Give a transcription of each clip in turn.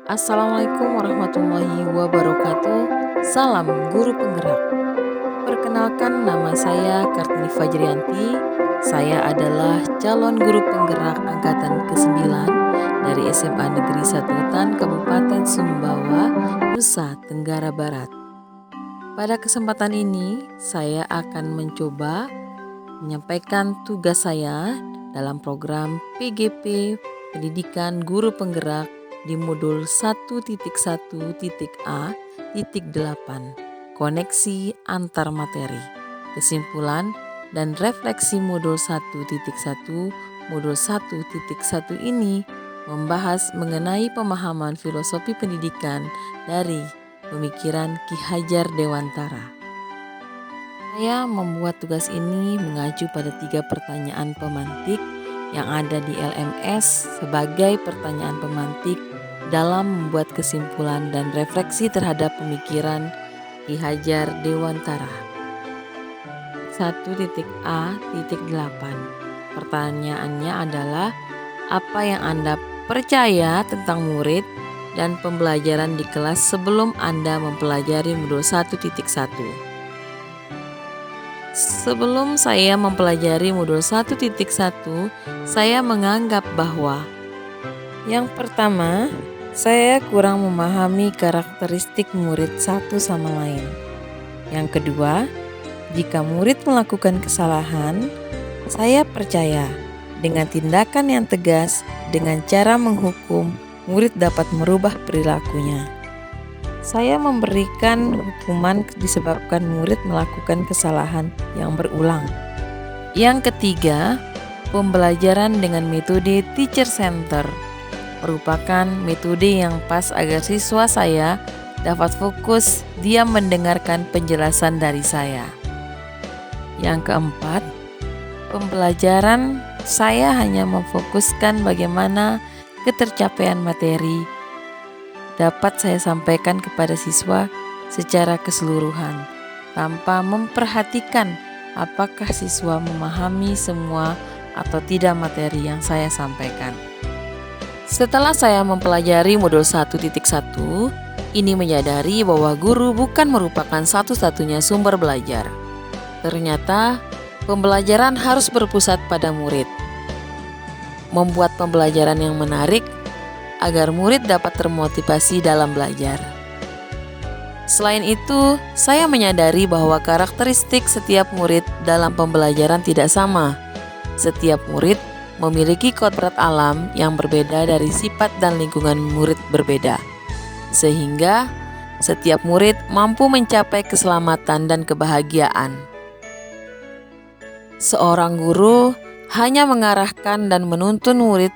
Assalamualaikum warahmatullahi wabarakatuh. Salam guru penggerak. Perkenalkan, nama saya Kartini Fajrianti. Saya adalah calon guru penggerak angkatan ke-9 dari SMA Negeri 1 Tan Kabupaten Sumbawa, Nusa Tenggara Barat. Pada kesempatan ini, saya akan mencoba menyampaikan tugas saya dalam program PGP Pendidikan Guru Penggerak di modul 1.1.A.8 koneksi antar materi, kesimpulan dan refleksi modul 1.1 modul 1.1 ini membahas mengenai pemahaman filosofi pendidikan dari pemikiran Ki Hajar Dewantara. Saya membuat tugas ini mengacu pada 3 pertanyaan pemantik yang ada di LMS sebagai pertanyaan pemantik dalam membuat kesimpulan dan refleksi terhadap pemikiran Ki Hajar Dewantara. 1.A.8. Pertanyaannya adalah, apa yang Anda percaya tentang murid dan pembelajaran di kelas sebelum Anda mempelajari modul 1.1? Sebelum saya mempelajari modul 1.1, saya menganggap bahwa yang pertama, saya kurang memahami karakteristik murid satu sama lain. Yang kedua, jika murid melakukan kesalahan, saya percaya dengan tindakan yang tegas, dengan cara menghukum, murid dapat merubah perilakunya. Saya memberikan hukuman disebabkan murid melakukan kesalahan yang berulang. Yang ketiga, pembelajaran dengan metode teacher center merupakan metode yang pas agar siswa saya dapat fokus diam mendengarkan penjelasan dari saya. Yang keempat, pembelajaran saya hanya memfokuskan bagaimana ketercapaian materi dapat saya sampaikan kepada siswa secara keseluruhan tanpa memperhatikan apakah siswa memahami semua atau tidak materi yang saya sampaikan. Setelah saya mempelajari modul 1.1, ini menyadari bahwa guru bukan merupakan satu-satunya sumber belajar. Ternyata pembelajaran harus berpusat pada murid. Membuat pembelajaran yang menarik agar murid dapat termotivasi dalam belajar. Selain itu, saya menyadari bahwa karakteristik setiap murid dalam pembelajaran tidak sama. Setiap murid memiliki kodrat alam yang berbeda dari sifat dan lingkungan murid berbeda, sehingga setiap murid mampu mencapai keselamatan dan kebahagiaan. Seorang guru hanya mengarahkan dan menuntun murid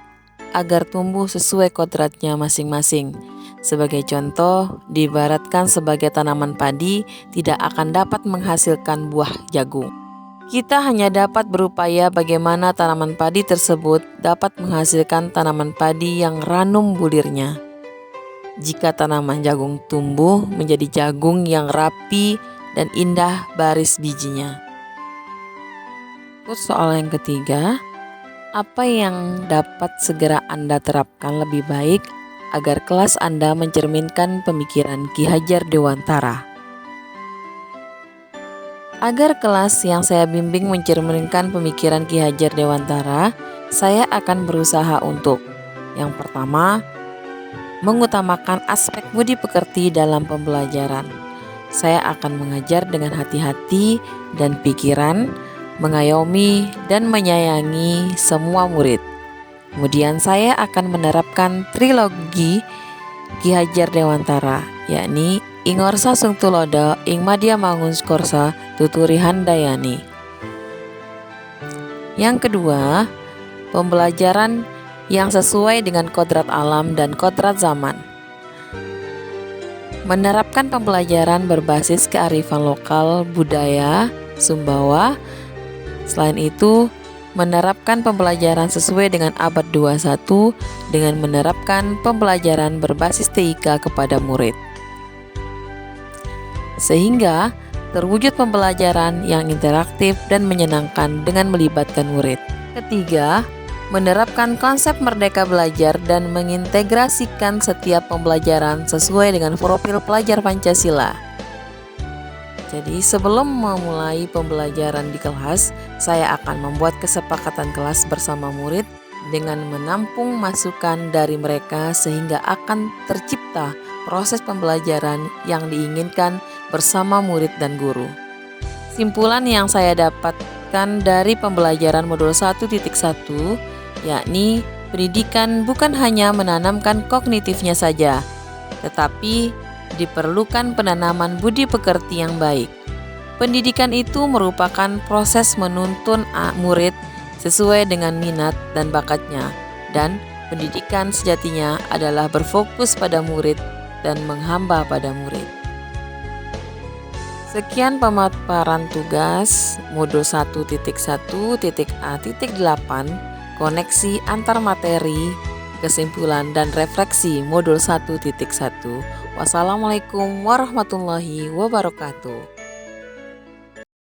agar tumbuh sesuai kodratnya masing-masing. Sebagai contoh, diibaratkan sebagai tanaman padi tidak akan dapat menghasilkan buah jagung. Kita hanya dapat berupaya bagaimana tanaman padi tersebut dapat menghasilkan tanaman padi yang ranum bulirnya. Jika tanaman jagung tumbuh menjadi jagung yang rapi dan indah baris bijinya. Soal yang ketiga, apa yang dapat segera Anda terapkan lebih baik agar kelas Anda mencerminkan pemikiran Ki Hajar Dewantara? Agar kelas yang saya bimbing mencerminkan pemikiran Ki Hajar Dewantara, saya akan berusaha untuk yang pertama, mengutamakan aspek budi pekerti dalam pembelajaran. Saya akan mengajar dengan hati-hati dan pikiran, mengayomi dan menyayangi semua murid. Kemudian saya akan menerapkan trilogi Ki Hajar Dewantara, yakni Ingorsa Sungtulodo Ing Madya Mangun Skorsa Tuturi Handayani. Yang kedua, pembelajaran yang sesuai dengan kodrat alam dan kodrat zaman. Menerapkan pembelajaran berbasis kearifan lokal budaya Sumbawa. Selain itu, menerapkan pembelajaran sesuai dengan abad 21 dengan menerapkan pembelajaran berbasis TIK kepada murid. Sehingga terwujud pembelajaran yang interaktif dan menyenangkan dengan melibatkan murid. Ketiga, menerapkan konsep merdeka belajar dan mengintegrasikan setiap pembelajaran sesuai dengan profil pelajar Pancasila. Jadi sebelum memulai pembelajaran di kelas, saya akan membuat kesepakatan kelas bersama murid dengan menampung masukan dari mereka sehingga akan tercipta proses pembelajaran yang diinginkan bersama murid dan guru. Simpulan yang saya dapatkan dari pembelajaran modul 1.1 yakni pendidikan bukan hanya menanamkan kognitifnya saja, tetapi diperlukan penanaman budi pekerti yang baik. Pendidikan itu merupakan proses menuntun murid sesuai dengan minat dan bakatnya, dan pendidikan sejatinya adalah berfokus pada murid dan menghamba pada murid. Sekian pemaparan tugas modul 1.1.A.8 koneksi antar materi, kesimpulan dan refleksi modul 1.1. Wassalamualaikum warahmatullahi wabarakatuh.